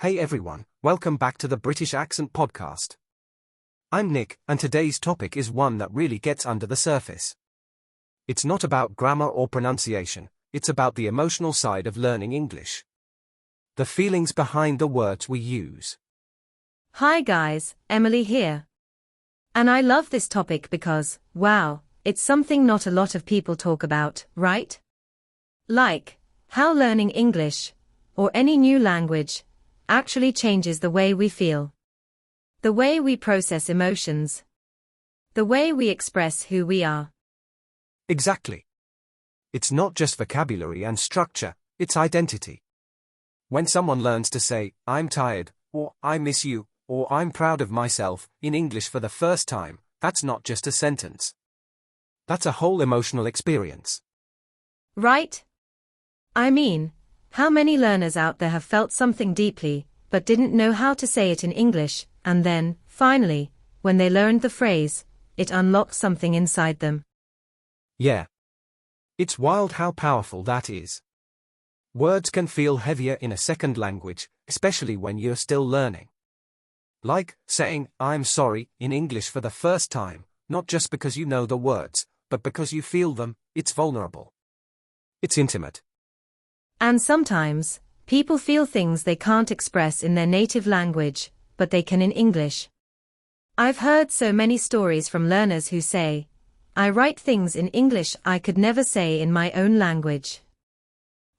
Hey everyone, welcome back to the British Accent Podcast. I'm Nick, and today's topic is one that really gets under the surface. It's not about grammar or pronunciation, it's about the emotional side of learning English. The feelings behind the words we use. Hi guys, Emily here. And I love this topic because, wow, it's something not a lot of people talk about, right? Like, how learning English, or any new language, actually changes the way we feel. The way we process emotions. The way we express who we are. Exactly. It's not just vocabulary and structure, it's identity. When someone learns to say, I'm tired, or I miss you, or I'm proud of myself, in English for the first time, that's not just a sentence. That's a whole emotional experience. Right? I mean, how many learners out there have felt something deeply, but didn't know how to say it in English, and then, finally, when they learned the phrase, it unlocked something inside them. Yeah. It's wild how powerful that is. Words can feel heavier in a second language, especially when you're still learning. Like saying, I'm sorry, in English for the first time, not just because you know the words, but because you feel them. It's vulnerable. It's intimate. And sometimes, people feel things they can't express in their native language, but they can in English. I've heard so many stories from learners who say, I write things in English I could never say in my own language.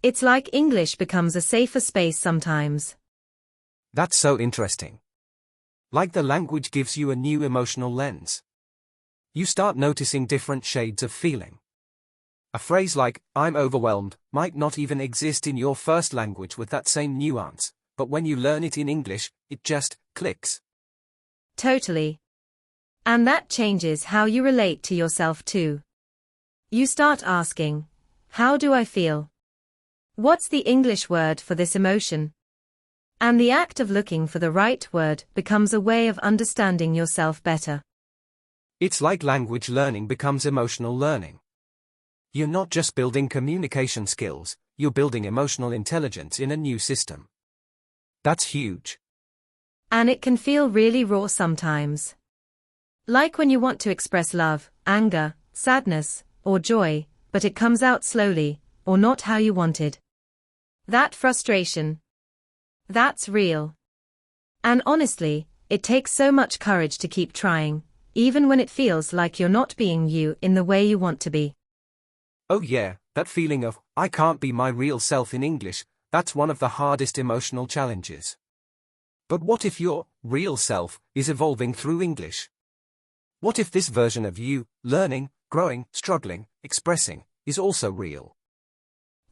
It's like English becomes a safer space sometimes. That's so interesting. Like the language gives you a new emotional lens. You start noticing different shades of feeling. A phrase like, I'm overwhelmed, might not even exist in your first language with that same nuance, but when you learn it in English, it just clicks. Totally. And that changes how you relate to yourself too. You start asking, how do I feel? What's the English word for this emotion? And the act of looking for the right word becomes a way of understanding yourself better. It's like language learning becomes emotional learning. You're not just building communication skills, you're building emotional intelligence in a new system. That's huge. And it can feel really raw sometimes. Like when you want to express love, anger, sadness, or joy, but it comes out slowly, or not how you wanted. That frustration. That's real. And honestly, it takes so much courage to keep trying, even when it feels like you're not being you in the way you want to be. Oh yeah, that feeling of, I can't be my real self in English, that's one of the hardest emotional challenges. But what if your real self is evolving through English? What if this version of you, learning, growing, struggling, expressing, is also real?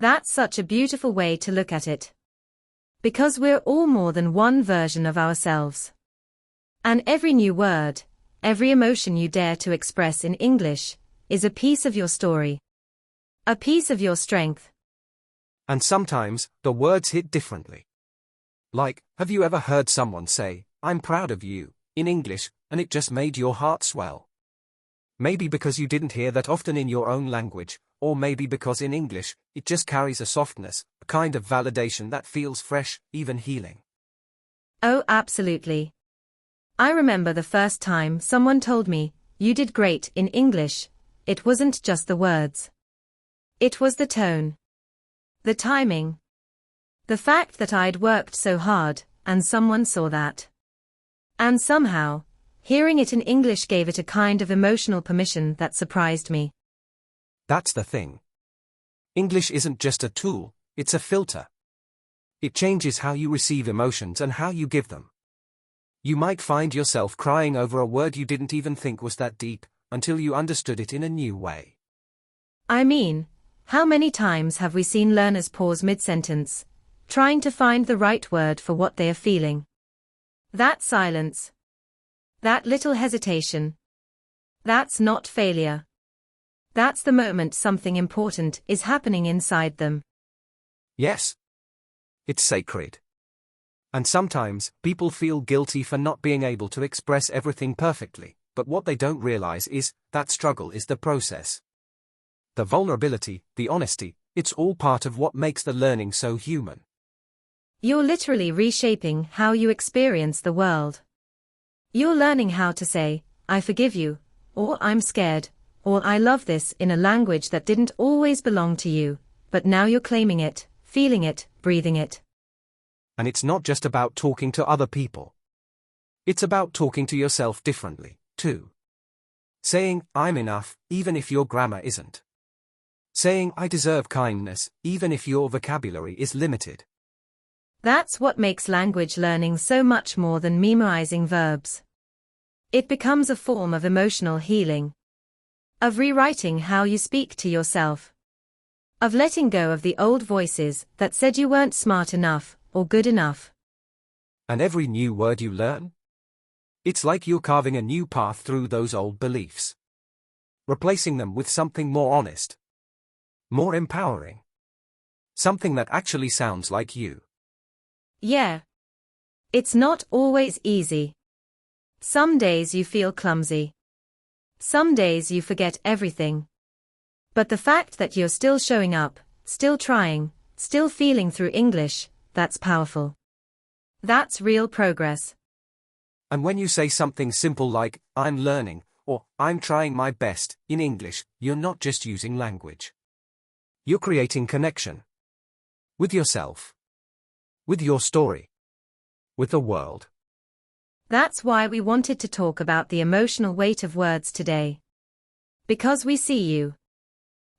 That's such a beautiful way to look at it. Because we're all more than one version of ourselves. And every new word, every emotion you dare to express in English, is a piece of your story. A piece of your strength. And sometimes, the words hit differently. Like, have you ever heard someone say, I'm proud of you, in English, and it just made your heart swell? Maybe because you didn't hear that often in your own language, or maybe because in English, it just carries a softness, a kind of validation that feels fresh, even healing. Oh, absolutely. I remember the first time someone told me, you did great in English. It wasn't just the words. It was the tone. The timing. The fact that I'd worked so hard, and someone saw that. And somehow, hearing it in English gave it a kind of emotional permission that surprised me. That's the thing. English isn't just a tool, it's a filter. It changes how you receive emotions and how you give them. You might find yourself crying over a word you didn't even think was that deep, until you understood it in a new way. I mean, how many times have we seen learners pause mid-sentence, trying to find the right word for what they are feeling? That silence. That little hesitation. That's not failure. That's the moment something important is happening inside them. Yes. It's sacred. And sometimes, people feel guilty for not being able to express everything perfectly, but what they don't realize is, that struggle is the process. The vulnerability, the honesty, it's all part of what makes the learning so human. You're literally reshaping how you experience the world. You're learning how to say, I forgive you, or I'm scared, or I love this in a language that didn't always belong to you, but now you're claiming it, feeling it, breathing it. And it's not just about talking to other people. It's about talking to yourself differently, too. Saying, I'm enough, even if your grammar isn't. Saying, I deserve kindness, even if your vocabulary is limited. That's what makes language learning so much more than memorizing verbs. It becomes a form of emotional healing. Of rewriting how you speak to yourself. Of letting go of the old voices that said you weren't smart enough or good enough. And every new word you learn? It's like you're carving a new path through those old beliefs. Replacing them with something more honest. More empowering. Something that actually sounds like you. Yeah. It's not always easy. Some days you feel clumsy. Some days you forget everything. But the fact that you're still showing up, still trying, still feeling through English, that's powerful. That's real progress. And when you say something simple like, I'm learning, or I'm trying my best, in English, you're not just using language. You're creating connection. With yourself. With your story. With the world. That's why we wanted to talk about the emotional weight of words today. Because we see you.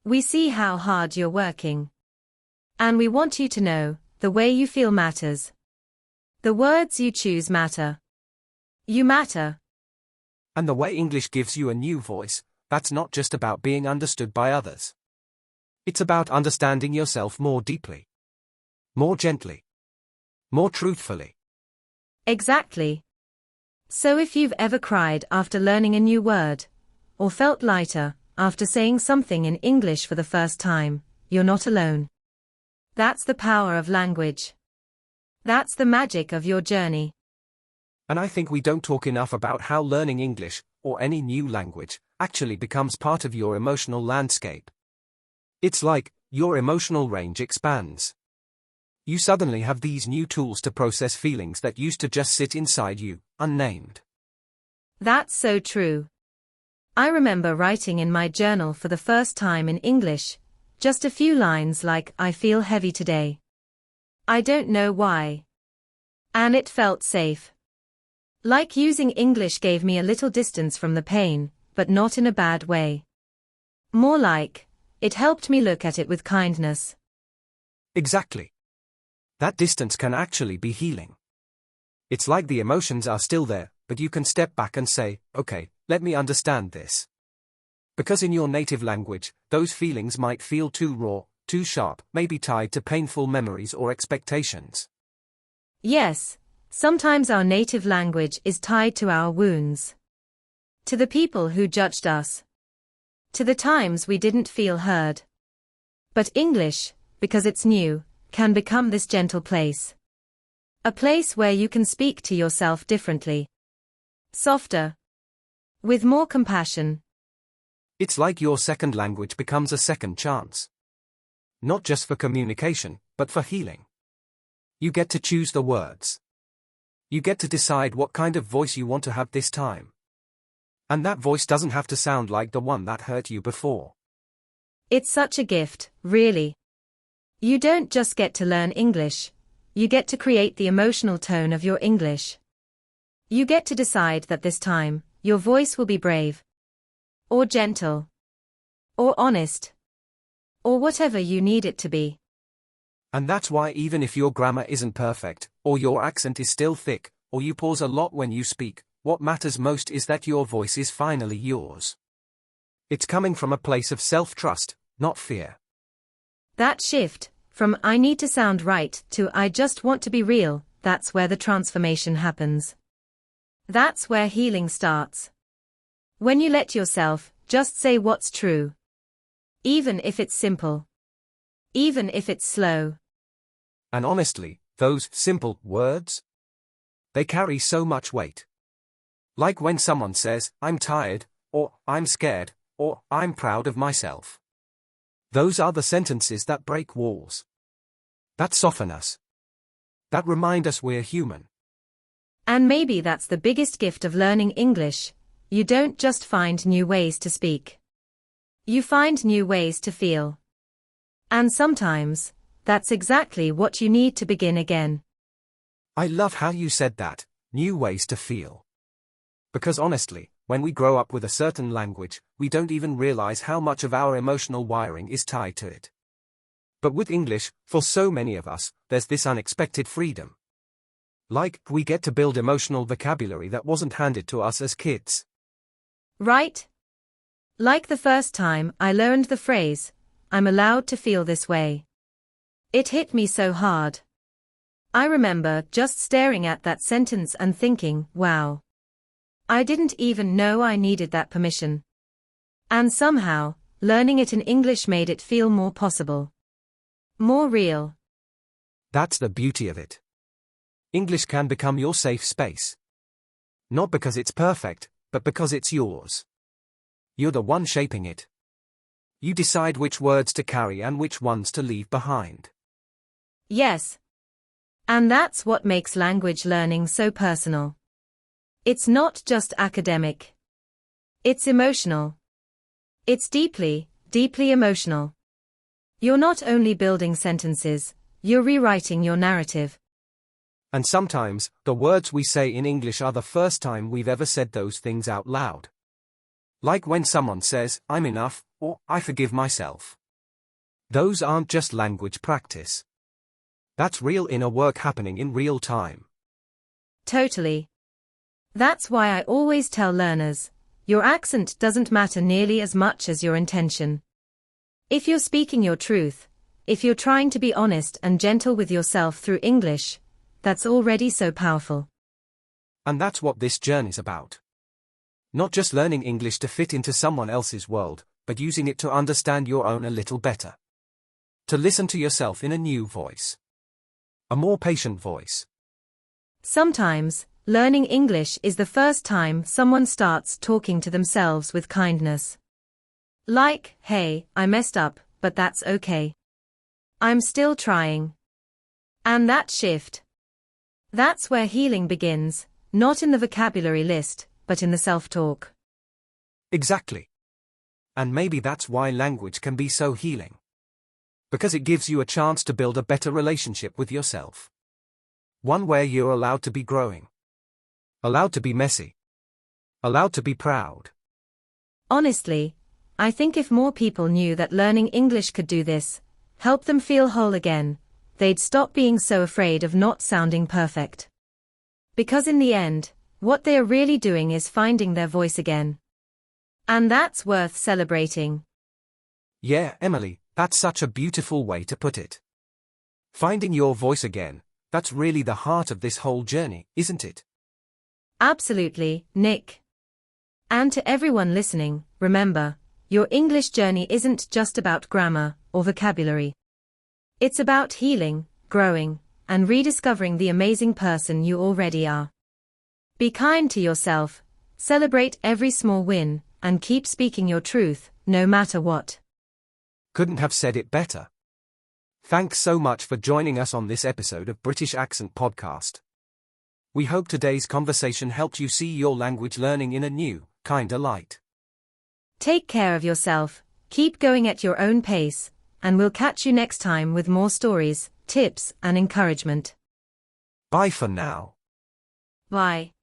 We see how hard you're working. And we want you to know, the way you feel matters. The words you choose matter. You matter. And the way English gives you a new voice, that's not just about being understood by others. It's about understanding yourself more deeply. More gently. More truthfully. Exactly. So if you've ever cried after learning a new word, or felt lighter after saying something in English for the first time, you're not alone. That's the power of language. That's the magic of your journey. And I think we don't talk enough about how learning English, or any new language, actually becomes part of your emotional landscape. It's like, your emotional range expands. You suddenly have these new tools to process feelings that used to just sit inside you, unnamed. That's so true. I remember writing in my journal for the first time in English, just a few lines like, I feel heavy today. I don't know why. And it felt safe. Like using English gave me a little distance from the pain, but not in a bad way. More like, it helped me look at it with kindness. Exactly. That distance can actually be healing. It's like the emotions are still there, but you can step back and say, okay, let me understand this. Because in your native language, those feelings might feel too raw, too sharp, maybe tied to painful memories or expectations. Yes, sometimes our native language is tied to our wounds. To the people who judged us. To the times we didn't feel heard. But English, because it's new, can become this gentle place. A place where you can speak to yourself differently. Softer. With more compassion. It's like your second language becomes a second chance. Not just for communication, but for healing. You get to choose the words. You get to decide what kind of voice you want to have this time. And that voice doesn't have to sound like the one that hurt you before. It's such a gift, really. You don't just get to learn English, you get to create the emotional tone of your English. You get to decide that this time, your voice will be brave. Or gentle. Or honest. Or whatever you need it to be. And that's why even if your grammar isn't perfect, or your accent is still thick, or you pause a lot when you speak, what matters most is that your voice is finally yours. It's coming from a place of self-trust, not fear. That shift, from I need to sound right to I just want to be real, that's where the transformation happens. That's where healing starts. When you let yourself just say what's true. Even if it's simple. Even if it's slow. And honestly, those simple words, they carry so much weight. Like when someone says, I'm tired, or I'm scared, or I'm proud of myself. Those are the sentences that break walls. That soften us. that remind us we're human. And maybe that's the biggest gift of learning English. You don't just find new ways to speak. You find new ways to feel. And sometimes, that's exactly what you need to begin again. I love how you said that, new ways to feel. Because honestly, when we grow up with a certain language, we don't even realize how much of our emotional wiring is tied to it. But with English, for so many of us, there's this unexpected freedom. Like, we get to build emotional vocabulary that wasn't handed to us as kids. Right? Like the first time I learned the phrase, I'm allowed to feel this way. It hit me so hard. I remember just staring at that sentence and thinking, wow. I didn't even know I needed that permission. And somehow, learning it in English made it feel more possible. More real. That's the beauty of it. English can become your safe space. Not because it's perfect, but because it's yours. You're the one shaping it. You decide which words to carry and which ones to leave behind. Yes. And that's what makes language learning so personal. It's not just academic. It's emotional. It's deeply, deeply emotional. You're not only building sentences, you're rewriting your narrative. And sometimes, the words we say in English are the first time we've ever said those things out loud. Like when someone says, I'm enough, or I forgive myself. Those aren't just language practice. That's real inner work happening in real time. Totally. That's why I always tell learners, your accent doesn't matter nearly as much as your intention. If you're speaking your truth, if you're trying to be honest and gentle with yourself through English, that's already so powerful. And that's what this journey's about. Not just learning English to fit into someone else's world, but using it to understand your own a little better. To listen to yourself in a new voice. A more patient voice. Sometimes, learning English is the first time someone starts talking to themselves with kindness. Like, hey, I messed up, but that's okay. I'm still trying. And that shift. That's where healing begins, not in the vocabulary list, but in the self-talk. Exactly. And maybe that's why language can be so healing. Because it gives you a chance to build a better relationship with yourself. One where you're allowed to be growing. Allowed to be messy. Allowed to be proud. Honestly, I think if more people knew that learning English could do this, help them feel whole again, they'd stop being so afraid of not sounding perfect. Because in the end, what they are really doing is finding their voice again. And that's worth celebrating. Yeah, Emily, that's such a beautiful way to put it. Finding your voice again, that's really the heart of this whole journey, isn't it? Absolutely, Nick. And to everyone listening, remember, your English journey isn't just about grammar or vocabulary. It's about healing, growing, and rediscovering the amazing person you already are. Be kind to yourself, celebrate every small win, and keep speaking your truth, no matter what. Couldn't have said it better. Thanks so much for joining us on this episode of British Accent Podcast. We hope today's conversation helped you see your language learning in a new, kinder light. Take care of yourself, keep going at your own pace, and we'll catch you next time with more stories, tips, and encouragement. Bye for now. Bye.